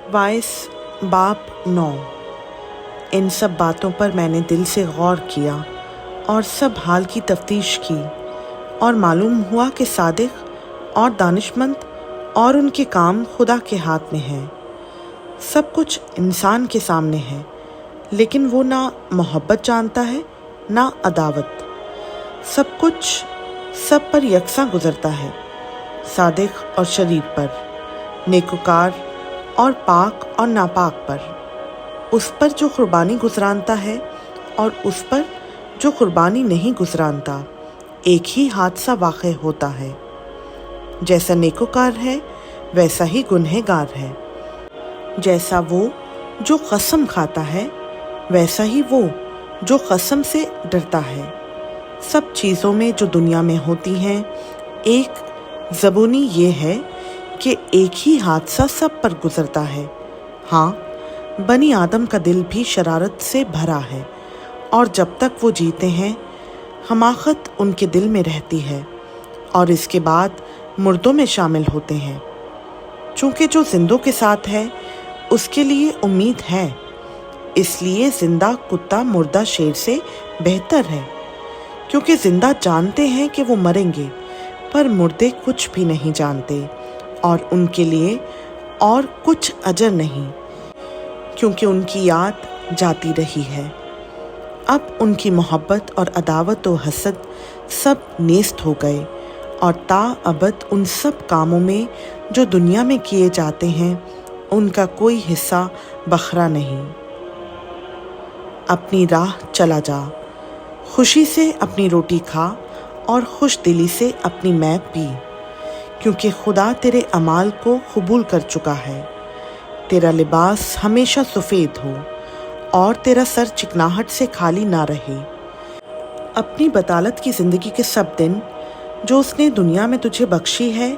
Vice बाप 9। इन सब बातों पर मैंने दिल से गौर किया और सब हाल की तफ्तीश की, और मालूम हुआ कि सादिक और दानिशमंद और उनके काम खुदा के हाथ में हैं। सब कुछ इंसान के सामने है, लेकिन वो ना मोहब्बत जानता है ना अदावत। सब कुछ सब पर यकसां गुजरता है, सादिक और शरीर पर, नेकोकार और पाक और नापाक पर, उस पर जो कुर्बानी गुजरानता है और उस पर जो कुर्बानी नहीं गुजरानता। एक ही हादसा वाक़ई होता है। जैसा नेकोकार है वैसा ही गुनहगार है, जैसा वो जो कसम खाता है वैसा ही वो जो कसम से डरता है। सब चीज़ों में जो दुनिया में होती हैं, एक ज़बूनी ये है कि एक ही हादसा सब पर गुजरता है। हाँ, बनी आदम का दिल भी शरारत से भरा है, और जब तक वो जीते हैं हमाकत उनके दिल में रहती है, और इसके बाद मुर्दों में शामिल होते हैं। चूँकि जो जिंदों के साथ है उसके लिए उम्मीद है, इसलिए जिंदा कुत्ता मुर्दा शेर से बेहतर है, क्योंकि जिंदा जानते हैं कि वो मरेंगे, पर मुर्दे कुछ भी नहीं जानते, और उनके लिए और कुछ अजर नहीं, क्योंकि उनकी याद जाती रही है। अब उनकी मोहब्बत और अदावत व हसद सब नेस्त हो गए, और ताअबद उन सब कामों में जो दुनिया में किए जाते हैं उनका कोई हिस्सा बखरा नहीं। अपनी राह चला जा, खुशी से अपनी रोटी खा और खुश दिली से अपनी मै पी, क्योंकि खुदा तेरे अमाल को कबूल कर चुका है। तेरा लिबास हमेशा सफ़ेद हो और तेरा सर चिकनाहट से खाली ना रहे। अपनी बतालत की ज़िंदगी के सब दिन जो उसने दुनिया में तुझे बख्शी है,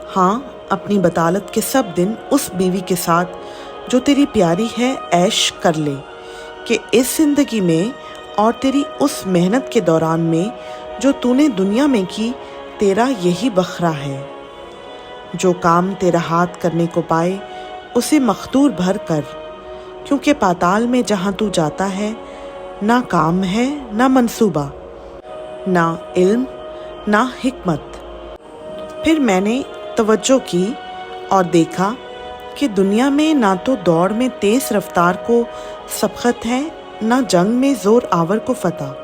हाँ, अपनी बतालत के सब दिन उस बीवी के साथ जो तेरी प्यारी है ऐश कर ले, कि इस ज़िंदगी में और तेरी उस मेहनत के दौरान में जो तूने दुनिया में की, तेरा यही बखरा है। जो काम तेरा हाथ करने को पाए उसे मखदूर भर कर, क्योंकि पाताल में जहाँ तू जाता है ना काम है ना मंसूबा, ना इल्म ना हिकमत। फिर मैंने तवज्जो की और देखा कि दुनिया में ना तो दौड़ में तेज़ रफ्तार को सबकत है, ना जंग में ज़ोर आवर को फतह,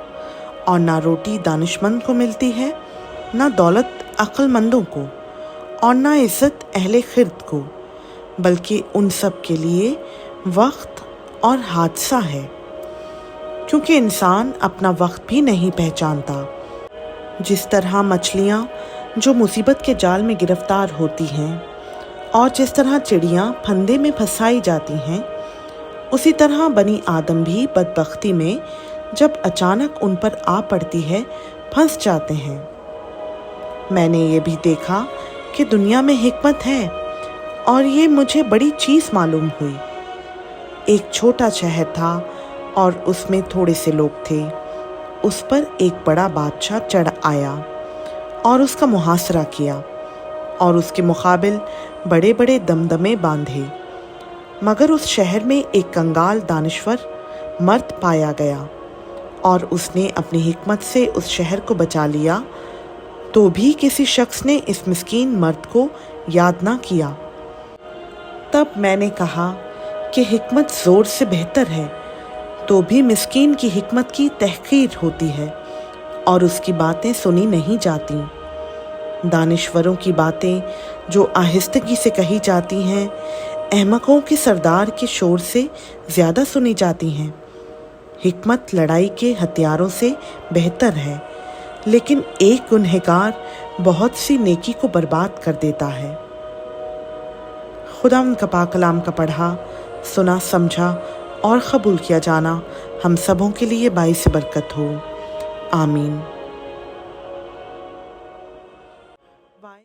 और ना रोटी दानिशमंद को मिलती है, ना दौलत अक्लमंदों को, और ना इज़्ज़त अहले खिर्द को, बल्कि उन सब के लिए वक्त और हादसा है, क्योंकि इंसान अपना वक्त भी नहीं पहचानता। जिस तरह मछलियाँ जो मुसीबत के जाल में गिरफ्तार होती हैं, और जिस तरह चिड़ियाँ फंदे में फंसाई जाती हैं, उसी तरह बनी आदम भी बदबख्ती में जब अचानक उन पर आ पड़ती है फंस जाते हैं। मैंने ये भी देखा कि दुनिया में हिकमत है, और ये मुझे बड़ी चीज़ मालूम हुई। एक छोटा शहर था और उसमें थोड़े से लोग थे। उस पर एक बड़ा बादशाह चढ़ आया और उसका मुहासरा किया, और उसके मुकाबिल बड़े बड़े दमदमे बांधे। मगर उस शहर में एक कंगाल दानिश्वर मर्द पाया गया, और उसने अपनी हिकमत से उस शहर को बचा लिया, तो भी किसी शख्स ने इस मिस्कीन मर्द को याद ना किया। तब मैंने कहा कि हिकमत ज़ोर से बेहतर है, तो भी मिस्कीन की हिकमत की तहक़ीर होती है और उसकी बातें सुनी नहीं जाती। दानिश्वरों की बातें जो आहिस्तगी से कही जाती हैं, अहमकों के सरदार के शोर से ज़्यादा सुनी जाती हैं। हिकमत लड़ाई के हथियारों से बेहतर है, लेकिन एक गुनहगार बहुत सी नेकी को बर्बाद कर देता है। खुदा उनका पाक कलाम का पढ़ा, सुना, समझा और कबूल किया जाना हम सबों के लिए बाइस बरकत हो। आमीन।